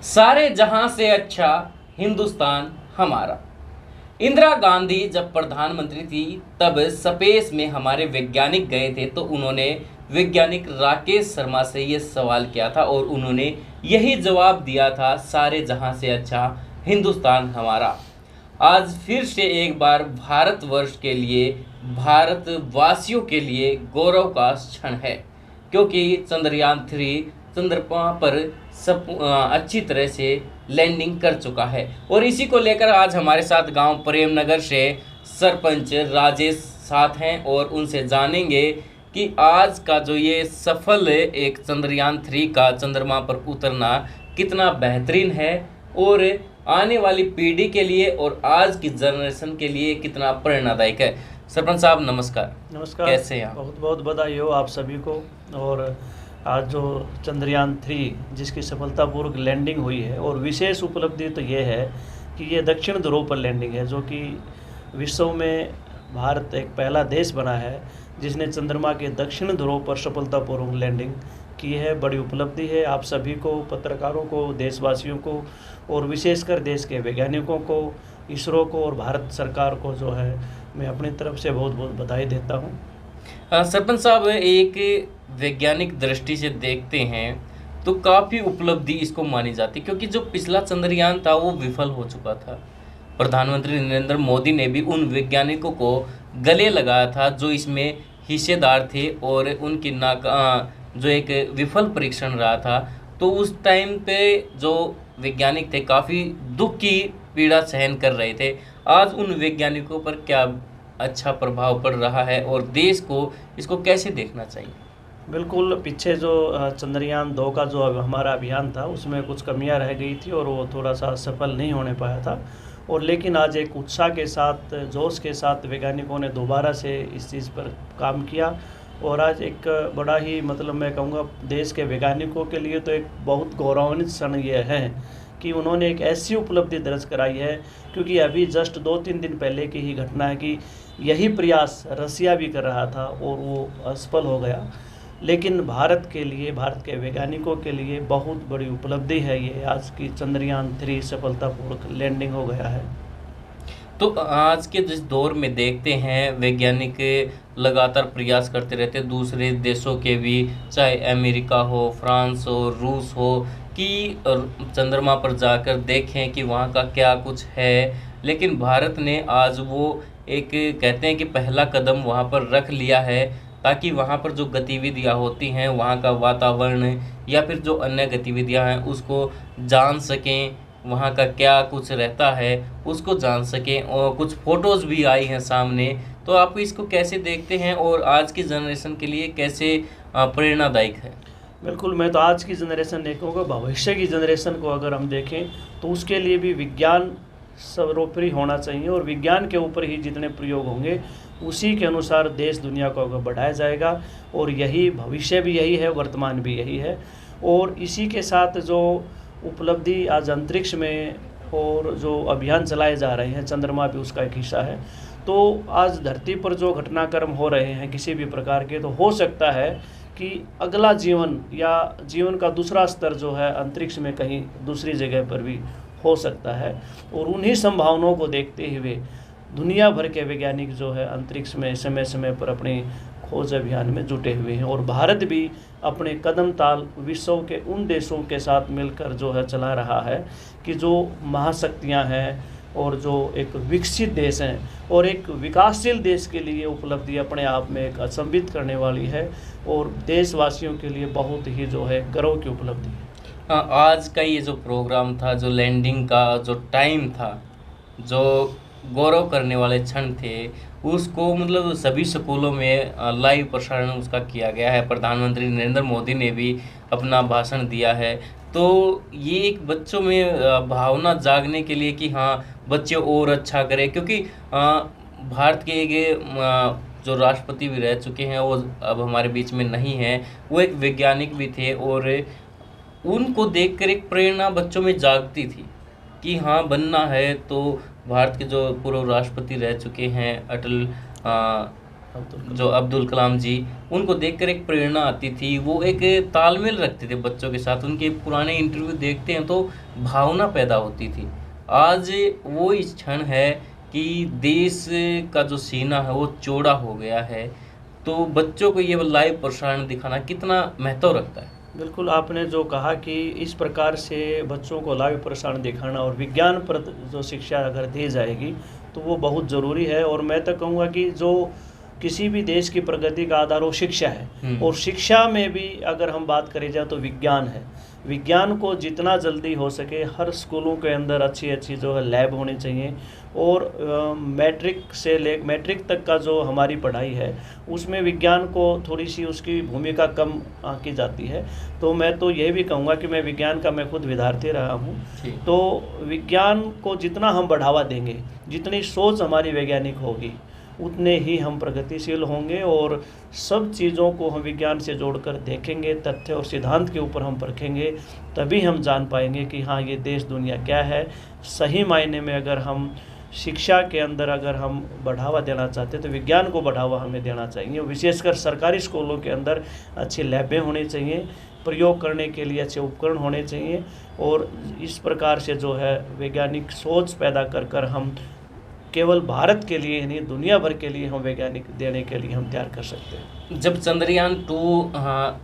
सारे जहां से अच्छा हिंदुस्तान हमारा। इंदिरा गांधी जब प्रधानमंत्री थी तब स्पेस में हमारे वैज्ञानिक गए थे, तो उन्होंने वैज्ञानिक राकेश शर्मा से ये सवाल किया था और उन्होंने यही जवाब दिया था, सारे जहां से अच्छा हिंदुस्तान हमारा। आज फिर से एक बार भारतवर्ष के लिए, भारतवासियों के लिए गौरव का क्षण है, क्योंकि चंद्रयान 3 चंद्रमा पर अच्छी तरह से लैंडिंग कर चुका है। और इसी को लेकर आज हमारे साथ गांव प्रेमनगर से सरपंच राजेश साथ हैं और उनसे जानेंगे कि आज का जो ये सफल एक चंद्रयान 3 का चंद्रमा पर उतरना कितना बेहतरीन है और आने वाली पीढ़ी के लिए और आज की जनरेशन के लिए कितना प्रेरणादायक है। सरपंच साहब नमस्कार। नमस्कार। कैसे हैं आप? बहुत बहुत बधाई हो आप सभी को। और आज जो चंद्रयान 3 जिसकी सफलतापूर्वक लैंडिंग हुई है, और विशेष उपलब्धि तो ये है कि ये दक्षिण ध्रुव पर लैंडिंग है, जो कि विश्व में भारत एक पहला देश बना है जिसने चंद्रमा के दक्षिण ध्रुव पर सफलतापूर्वक लैंडिंग की है। बड़ी उपलब्धि है। आप सभी को, पत्रकारों को, देशवासियों को और विशेषकर देश के वैज्ञानिकों को, इसरो को और भारत सरकार को जो है मैं अपनी तरफ से बहुत बहुत बधाई देता हूँ। सरपंच साहब, एक वैज्ञानिक दृष्टि से देखते हैं तो काफ़ी उपलब्धि इसको मानी जाती, क्योंकि जो पिछला चंद्रयान था वो विफल हो चुका था। प्रधानमंत्री नरेंद्र मोदी ने भी उन वैज्ञानिकों को गले लगाया था जो इसमें हिस्सेदार थे, और उनकी जो एक विफल परीक्षण रहा था, तो उस टाइम पे जो वैज्ञानिक थे काफ़ी दुख की पीड़ा सहन कर रहे थे। आज उन वैज्ञानिकों पर क्या अच्छा प्रभाव पड़ रहा है और देश को इसको कैसे देखना चाहिए? बिल्कुल, पीछे जो चंद्रयान 2 का जो हमारा अभियान था उसमें कुछ कमियां रह गई थी और वो थोड़ा सा सफल नहीं होने पाया था। और लेकिन आज एक उत्साह के साथ, जोश के साथ वैज्ञानिकों ने दोबारा से इस चीज़ पर काम किया। और आज एक बड़ा ही, मतलब मैं कहूँगा देश के वैज्ञानिकों के लिए तो एक बहुत गौरवान्वित क्षण ये है कि उन्होंने एक ऐसी उपलब्धि दर्ज कराई है, क्योंकि अभी जस्ट 2-3 दिन पहले की ही घटना है कि यही प्रयास रसिया भी कर रहा था और वो असफल हो गया। लेकिन भारत के लिए, भारत के वैज्ञानिकों के लिए बहुत बड़ी उपलब्धि है ये आज की चंद्रयान 3 सफलतापूर्वक लैंडिंग हो गया है। तो आज के जिस दौर में देखते हैं वैज्ञानिक लगातार प्रयास करते रहते हैं, दूसरे देशों के भी, चाहे अमेरिका हो, फ्रांस हो, रूस हो, कि चंद्रमा पर जाकर देखें कि वहाँ का क्या कुछ है। लेकिन भारत ने आज वो एक, कहते हैं कि पहला कदम वहाँ पर रख लिया है, ताकि वहाँ पर जो गतिविधियाँ होती हैं, वहाँ का वातावरण या फिर जो अन्य गतिविधियाँ हैं उसको जान सकें, वहाँ का क्या कुछ रहता है उसको जान सकें। और कुछ फ़ोटोज़ भी आई हैं सामने, तो आप इसको कैसे देखते हैं और आज की जनरेशन के लिए कैसे प्रेरणादायक है? बिल्कुल, मैं तो आज की जनरेशन नहीं कहूँगा, भविष्य की जनरेशन को अगर हम देखें तो उसके लिए भी विज्ञान सर्वोपरि होना चाहिए। और विज्ञान के ऊपर ही जितने प्रयोग होंगे उसी के अनुसार देश दुनिया को आगे बढ़ाया जाएगा। और यही भविष्य भी यही है, वर्तमान भी यही है। और इसी के साथ जो उपलब्धि आज अंतरिक्ष में और जो अभियान चलाए जा रहे हैं, चंद्रमा भी उसका एक हिस्सा है। तो आज धरती पर जो घटनाक्रम हो रहे हैं किसी भी प्रकार के, तो हो सकता है कि अगला जीवन या जीवन का दूसरा स्तर जो है अंतरिक्ष में कहीं दूसरी जगह पर भी हो सकता है। और उन्हीं संभावनाओं को देखते हुए दुनिया भर के वैज्ञानिक जो है अंतरिक्ष में समय समय पर अपने खोज अभियान में जुटे हुए हैं। और भारत भी अपने कदम ताल विश्व के उन देशों के साथ मिलकर जो है चला रहा है कि जो महाशक्तियां हैं और जो एक विकसित देश हैं और एक विकासशील देश के लिए उपलब्धि अपने आप में एक अचंभित करने वाली है और देशवासियों के लिए बहुत ही जो है गर्व की उपलब्धि है। आज का ये जो प्रोग्राम था, जो लैंडिंग का जो टाइम था, जो गौरव करने वाले क्षण थे, उसको मतलब सभी स्कूलों में लाइव प्रसारण उसका किया गया है। प्रधानमंत्री नरेंद्र मोदी ने भी अपना भाषण दिया है। तो ये एक बच्चों में भावना जागने के लिए कि हाँ बच्चे और अच्छा करें, क्योंकि भारत के एक जो राष्ट्रपति भी रह चुके हैं वो अब हमारे बीच में नहीं हैं, वो एक वैज्ञानिक भी थे और उनको देखकर एक प्रेरणा बच्चों में जागती थी कि हाँ बनना है। तो भारत के जो पूर्व राष्ट्रपति रह चुके हैं अटल जो अब्दुल कलाम जी, उनको देखकर एक प्रेरणा आती थी, वो एक तालमेल रखते थे बच्चों के साथ। उनके पुराने इंटरव्यू देखते हैं तो भावना पैदा होती थी। आज वो इस क्षण है कि देश का जो सीना है वो चौड़ा हो गया है, तो बच्चों को ये लाइव प्रसारण दिखाना कितना महत्व रखता है? बिल्कुल, आपने जो कहा कि इस प्रकार से बच्चों को लाइव प्रसारण दिखाना और विज्ञान पर जो शिक्षा अगर दी जाएगी तो वो बहुत ज़रूरी है। और मैं तो कहूँगा कि जो किसी भी देश की प्रगति का आधार वो शिक्षा है, और शिक्षा में भी अगर हम बात करें जाए तो विज्ञान है। विज्ञान को जितना जल्दी हो सके हर स्कूलों के अंदर अच्छी अच्छी जो है लैब होनी चाहिए, और मैट्रिक तक का जो हमारी पढ़ाई है उसमें विज्ञान को थोड़ी सी उसकी भूमिका कम की जाती है। तो मैं तो यह भी कहूँगा कि मैं विज्ञान का मैं खुद विद्यार्थी रहा हूँ, तो विज्ञान को जितना हम बढ़ावा देंगे, जितनी सोच हमारी वैज्ञानिक होगी, उतने ही हम प्रगतिशील होंगे। और सब चीज़ों को हम विज्ञान से जोड़कर देखेंगे, तथ्य और सिद्धांत के ऊपर हम परखेंगे, तभी हम जान पाएंगे कि हाँ ये देश दुनिया क्या है। सही मायने में अगर हम शिक्षा के अंदर अगर हम बढ़ावा देना चाहते हैं तो विज्ञान को बढ़ावा हमें देना चाहिए। विशेषकर सरकारी स्कूलों के अंदर अच्छी लैबें होनी चाहिए, प्रयोग करने के लिए अच्छे उपकरण होने चाहिए, और इस प्रकार से जो है वैज्ञानिक सोच पैदा कर कर हम केवल भारत के लिए नहीं दुनिया भर के लिए हम वैज्ञानिक देने के लिए हम तैयार कर सकते हैं। जब चंद्रयान 2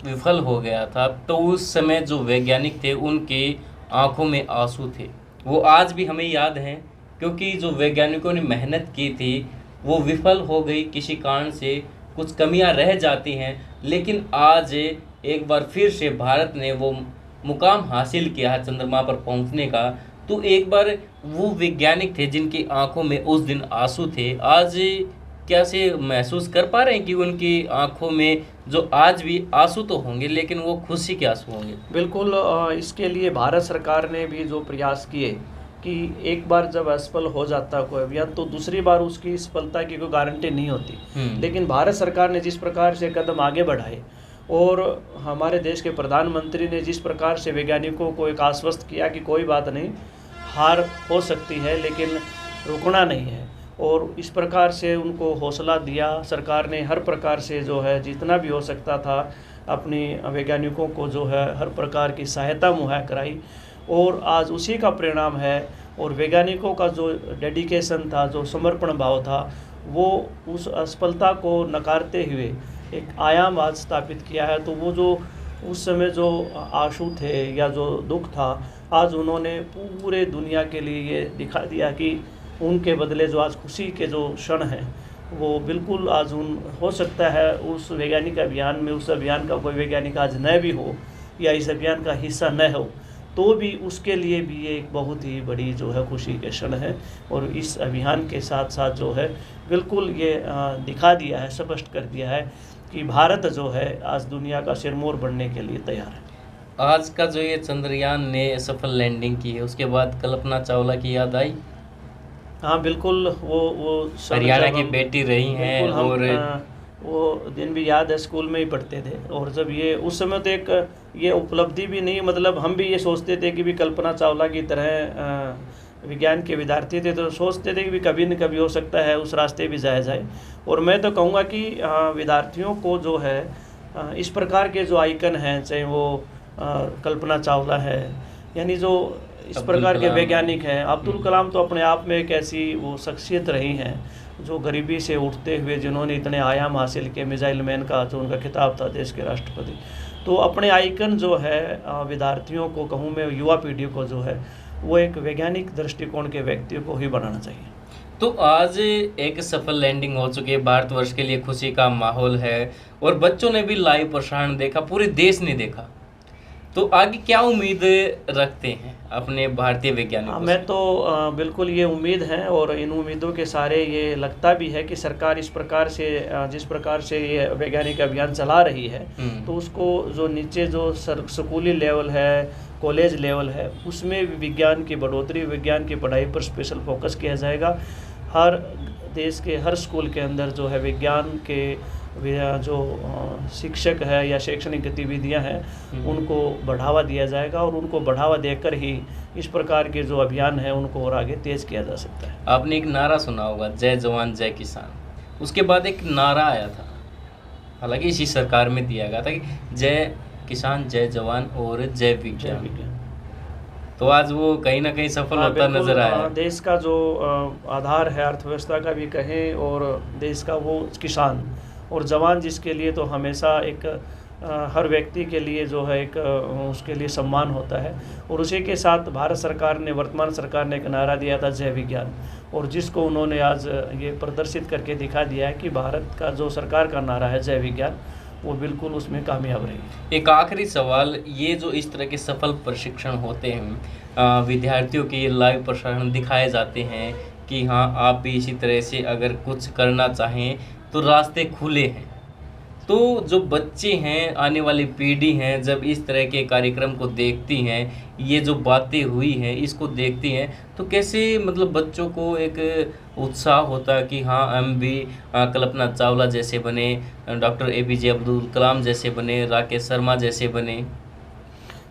विफल हो गया था तो उस समय जो वैज्ञानिक थे उनकी आंखों में आंसू थे, वो आज भी हमें याद हैं, क्योंकि जो वैज्ञानिकों ने मेहनत की थी वो विफल हो गई, किसी कारण से कुछ कमियां रह जाती हैं, लेकिन आज एक बार फिर से भारत ने वो मुकाम हासिल किया है चंद्रमा पर पहुंचने का। तो एक बार वो वैज्ञानिक थे जिनकी आंखों में उस दिन आंसू थे, आज क्या से महसूस कर पा रहे हैं कि उनकी आंखों में जो आज भी आंसू तो होंगे लेकिन वो खुशी के आंसू होंगे? बिल्कुल, इसके लिए भारत सरकार ने भी जो प्रयास किए कि एक बार जब असफल हो जाता कोई अभियान तो दूसरी बार उसकी सफलता की कोई गारंटी नहीं होती, लेकिन भारत सरकार ने जिस प्रकार से कदम आगे बढ़ाए और हमारे देश के प्रधानमंत्री ने जिस प्रकार से वैज्ञानिकों को एक आश्वस्त किया कि कोई बात नहीं, हार हो सकती है लेकिन रुकना नहीं है, और इस प्रकार से उनको हौसला दिया। सरकार ने हर प्रकार से जो है जितना भी हो सकता था अपनी वैज्ञानिकों को जो है हर प्रकार की सहायता मुहैया कराई, और आज उसी का परिणाम है। और वैज्ञानिकों का जो डेडिकेशन था, जो समर्पण भाव था, वो उस असफलता को नकारते हुए एक आयाम आज स्थापित किया है। तो वो जो उस समय जो आंसू थे या जो दुख था, आज उन्होंने पूरे दुनिया के लिए ये दिखा दिया कि उनके बदले जो आज खुशी के जो क्षण हैं वो बिल्कुल आज हो सकता है उस वैज्ञानिक अभियान में, उस अभियान का कोई वैज्ञानिक आज न भी हो या इस अभियान का हिस्सा न हो, तो भी उसके लिए भी ये एक बहुत ही बड़ी जो है खुशी के क्षण है। और इस अभियान के साथ साथ जो है बिल्कुल ये दिखा दिया है, स्पष्ट कर दिया है कि भारत जो है आज दुनिया का सिरमौर बनने के लिए तैयार है। आज का जो ये चंद्रयान ने सफल लैंडिंग की है उसके बाद कल्पना चावला की याद आई? हाँ बिल्कुल, वो हरियाणा की बेटी रही हैं, और वो दिन भी याद है, स्कूल में ही पढ़ते थे। और जब ये उस समय तो एक ये उपलब्धि भी नहीं, मतलब हम भी ये सोचते थे कि भी कल्पना चावला की तरह विज्ञान के विद्यार्थी थे तो सोचते थे कि भी कभी न कभी हो सकता है उस रास्ते भी जाया जाए। और मैं तो कहूँगा कि विद्यार्थियों को जो है इस प्रकार के जो आइकन हैं, चाहे वो कल्पना चावला है, यानी जो इस प्रकार के वैज्ञानिक हैं, अब्दुल कलाम तो अपने आप में एक ऐसी वो शख्सियत रही हैं जो गरीबी से उठते हुए जिन्होंने इतने आयाम हासिल किए, मिसाइल मैन का जो उनका खिताब था देश के राष्ट्रपति। तो अपने आइकन जो है विद्यार्थियों को कहूँ मैं, युवा पीढ़ी को जो है वो एक वैज्ञानिक दृष्टिकोण के व्यक्तियों को ही बनाना चाहिए। तो आज एक सफल लैंडिंग हो चुकी है, भारतवर्ष के लिए खुशी का माहौल है और बच्चों ने भी लाइव प्रसारण देखा, पूरे देश ने देखा। तो आगे क्या उम्मीद रखते हैं अपने भारतीय वैज्ञानिकों? मैं तो बिल्कुल ये उम्मीद है, और इन उम्मीदों के सारे ये लगता भी है कि सरकार इस प्रकार से जिस प्रकार से ये वैज्ञानिक अभियान चला रही है, तो उसको जो नीचे जो स्कूली लेवल है, कॉलेज लेवल है, उसमें विज्ञान की बढ़ोतरी, विज्ञान की पढ़ाई पर स्पेशल फोकस किया जाएगा। हर देश के हर स्कूल के अंदर जो है विज्ञान के जो शिक्षक है या शैक्षणिक गतिविधियां हैं उनको बढ़ावा दिया जाएगा, और उनको बढ़ावा देकर ही इस प्रकार के जो अभियान है उनको और आगे तेज किया जा सकता है। आपने एक नारा सुना होगा, जय जवान जय किसान। उसके बाद एक नारा आया था, हालांकि इसी सरकार में दिया गया था कि जय किसान, जय जवान और जय जय विज्ञान। विज्ञान। तो आज वो कहीं ना कहीं सफल हाँ, होता बिल्कुल, नजर आया है। देश का जो आधार है अर्थव्यवस्था का भी कहें, और देश का वो किसान और जवान, जिसके लिए तो हमेशा एक हर व्यक्ति के लिए जो है एक उसके लिए सम्मान होता है। और उसी के साथ भारत सरकार ने, वर्तमान सरकार ने एक नारा दिया था जय विज्ञान, और जिसको उन्होंने आज ये प्रदर्शित करके दिखा दिया है कि भारत का जो सरकार का नारा है जय विज्ञान, वो बिल्कुल उसमें कामयाब रही। एक आखिरी सवाल, ये जो इस तरह के सफल प्रशिक्षण होते हैं, विद्यार्थियों के लाइव प्रसारण दिखाए जाते हैं कि हाँ आप भी इसी तरह से अगर कुछ करना चाहें तो रास्ते खुले हैं, तो जो बच्चे हैं, आने वाली पीढ़ी हैं, जब इस तरह के कार्यक्रम को देखती हैं, ये जो बातें हुई हैं इसको देखती हैं, तो कैसे मतलब बच्चों को एक उत्साह होता है कि हाँ हम भी कल्पना चावला जैसे बने, डॉक्टर APJ अब्दुल कलाम जैसे बने, राकेश शर्मा जैसे बने।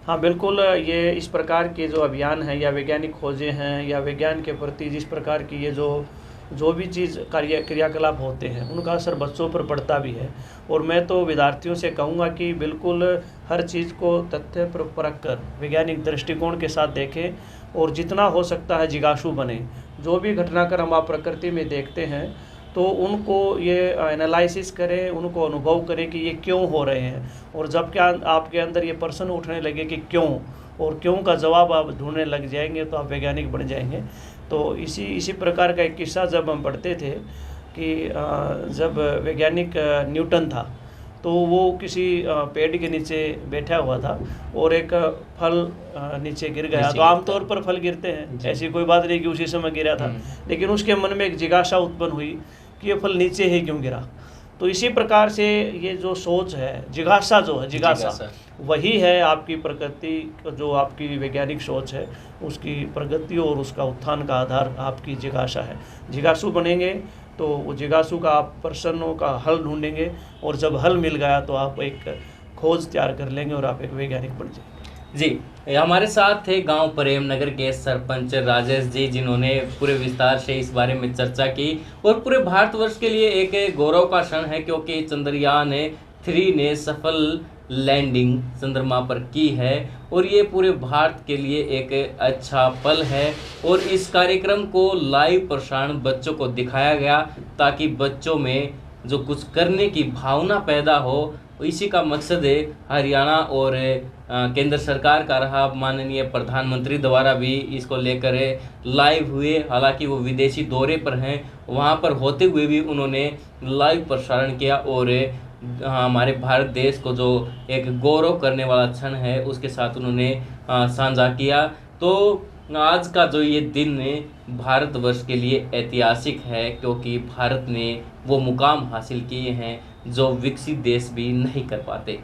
हाँ, बिल्कुल, ये इस प्रकार के जो अभियान हैं या वैज्ञानिक खोजें हैं या विज्ञान के प्रति जिस प्रकार की ये जो भी चीज़ क्रियाकलाप होते हैं, उनका असर बच्चों पर पड़ता भी है। और मैं तो विद्यार्थियों से कहूँगा कि बिल्कुल हर चीज़ को तथ्य पर परख कर वैज्ञानिक दृष्टिकोण के साथ देखें, और जितना हो सकता है जिज्ञासु बने। जो भी घटनाक्रम आप प्रकृति में देखते हैं तो उनको ये एनालिसिस करें, उनको अनुभव करें कि ये क्यों हो रहे हैं, और जब क्या आपके अंदर ये प्रश्न उठने लगे कि क्यों, और क्यों का जवाब आप ढूंढने लग जाएंगे, तो आप वैज्ञानिक बन जाएंगे। तो इसी प्रकार का एक किस्सा जब हम पढ़ते थे कि जब वैज्ञानिक न्यूटन था, तो वो किसी पेड़ के नीचे बैठा हुआ था और एक फल नीचे गिर गया। तो आमतौर पर फल गिरते हैं, ऐसी कोई बात नहीं कि उसी समय गिरा था, लेकिन उसके मन में एक जिज्ञासा उत्पन्न हुई कि ये फल नीचे ही क्यों गिरा। तो इसी प्रकार से ये जो सोच है, जिज्ञासा जो है, जिज्ञासा वही है आपकी प्रकृति, जो आपकी वैज्ञानिक सोच है उसकी प्रगति और उसका उत्थान का आधार आपकी जिज्ञासा है। जिज्ञासु बनेंगे तो वो जिज्ञासु का आप प्रश्नों का हल ढूंढेंगे, और जब हल मिल गया तो आप एक खोज तैयार कर लेंगे और आप एक वैज्ञानिक बन जाएंगे। जी, हमारे साथ थे गांव प्रेम नगर के सरपंच राजेश जी, जिन्होंने पूरे विस्तार से इस बारे में चर्चा की। और पूरे भारतवर्ष के लिए एक गौरव का क्षण है, क्योंकि चंद्रयान 3 ने सफल लैंडिंग चंद्रमा पर की है, और ये पूरे भारत के लिए एक अच्छा पल है। और इस कार्यक्रम को लाइव प्रसारण बच्चों को दिखाया गया, ताकि बच्चों में जो कुछ करने की भावना पैदा हो। इसी का मकसद है हरियाणा और केंद्र सरकार का रहा। माननीय प्रधानमंत्री द्वारा भी इसको लेकर लाइव हुए, हालांकि वो विदेशी दौरे पर हैं, वहाँ पर होते हुए भी उन्होंने लाइव प्रसारण किया, और हमारे भारत देश को जो एक गौरव करने वाला क्षण है उसके साथ उन्होंने साझा किया। तो आज का जो ये दिन भारतवर्ष के लिए ऐतिहासिक है, क्योंकि भारत ने वो मुकाम हासिल किए हैं जो विकसित देश भी नहीं कर पाते।